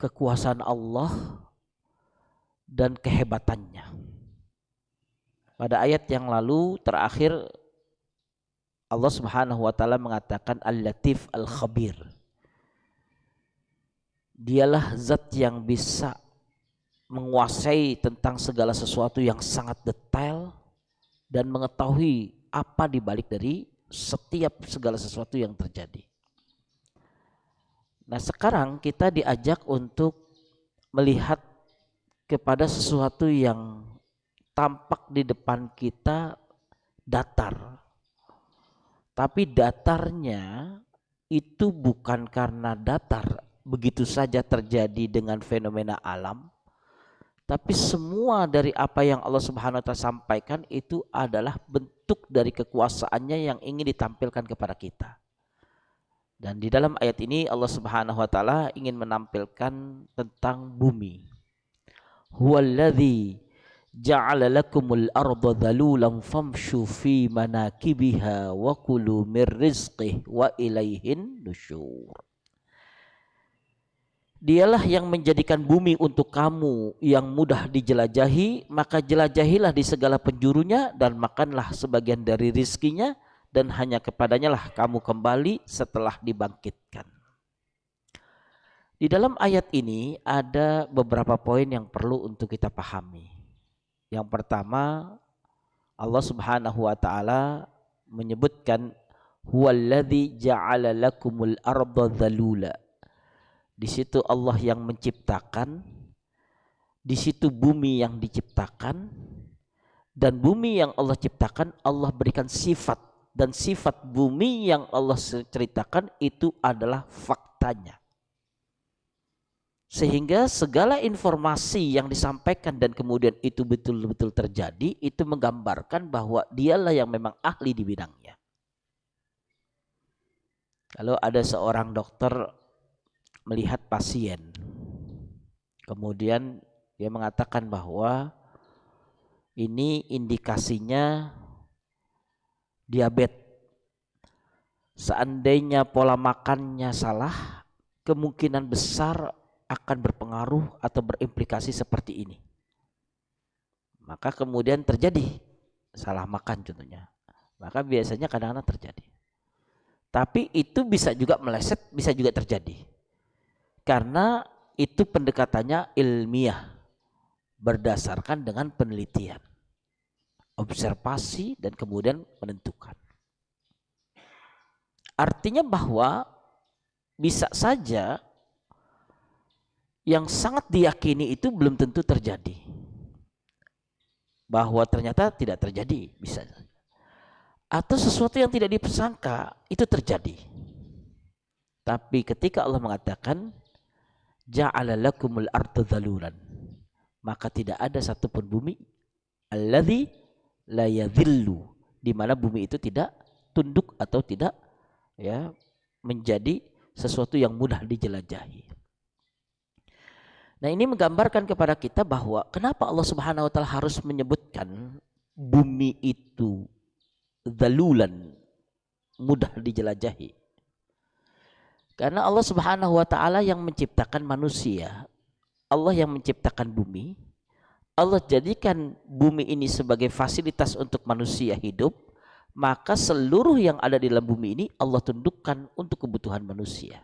kekuasaan Allah dan kehebatannya. Pada ayat yang lalu terakhir Allah Subhanahu wa taala mengatakan Al-Latif Al-Khabir. Dialah zat yang bisa menguasai tentang segala sesuatu yang sangat detail dan mengetahui apa di balik dari setiap segala sesuatu yang terjadi. Nah, sekarang kita diajak untuk melihat kepada sesuatu yang tampak di depan kita datar. Tapi datarnya itu bukan karena datar begitu saja terjadi dengan fenomena alam. Tapi semua dari apa yang Allah Subhanahu wa taala sampaikan itu adalah bentuk dari kekuasaannya yang ingin ditampilkan kepada kita. Dan di dalam ayat ini Allah Subhanahu wa taala ingin menampilkan tentang bumi. Huwallazi ja'ala lakumul arda dhalulan famshu fi manakibiha wa kulu mir rizqihi wa ilaihin nusyur. Dialah yang menjadikan bumi untuk kamu yang mudah dijelajahi, maka jelajahilah di segala penjurunya dan makanlah sebagian dari rizkinya, dan hanya kepadanya lah kamu kembali setelah dibangkitkan. Di dalam ayat ini ada beberapa poin yang perlu untuk kita pahami. Yang pertama, Allah Subhanahu wa taala menyebutkan huwallazi ja'ala lakumul arda dzalula. Di situ Allah yang menciptakan, di situ bumi yang diciptakan, dan bumi yang Allah ciptakan Allah berikan sifat, dan sifat bumi yang Allah ceritakan itu adalah faktanya. Sehingga segala informasi yang disampaikan dan kemudian itu betul-betul terjadi, itu menggambarkan bahwa dialah yang memang ahli di bidangnya. Kalau ada seorang dokter melihat pasien, kemudian dia mengatakan bahwa ini indikasinya diabetes. Seandainya pola makannya salah, kemungkinan besar akan berpengaruh atau berimplikasi seperti ini. Maka kemudian terjadi salah makan contohnya. Maka biasanya kadang-kadang terjadi. Tapi itu bisa juga meleset, bisa juga terjadi. Karena itu pendekatannya ilmiah berdasarkan dengan penelitian, observasi dan kemudian menentukan. Artinya bahwa bisa saja yang sangat diyakini itu belum tentu terjadi. Bahwa ternyata tidak terjadi, bisa. Atau sesuatu yang tidak disangka itu terjadi. Tapi ketika Allah mengatakan ja'ala lakumul arda dhalulan, maka tidak ada satupun bumi alladzi la yadhillu, di mana bumi itu tidak tunduk atau tidak menjadi sesuatu yang mudah dijelajahi. Nah, ini menggambarkan kepada kita bahwa kenapa Allah Subhanahu wa taala harus menyebutkan bumi itu dhalulan, mudah dijelajahi. Karena Allah Subhanahu wa taala yang menciptakan manusia, Allah yang menciptakan bumi, Allah jadikan bumi ini sebagai fasilitas untuk manusia hidup, maka seluruh yang ada di dalam bumi ini Allah tundukkan untuk kebutuhan manusia.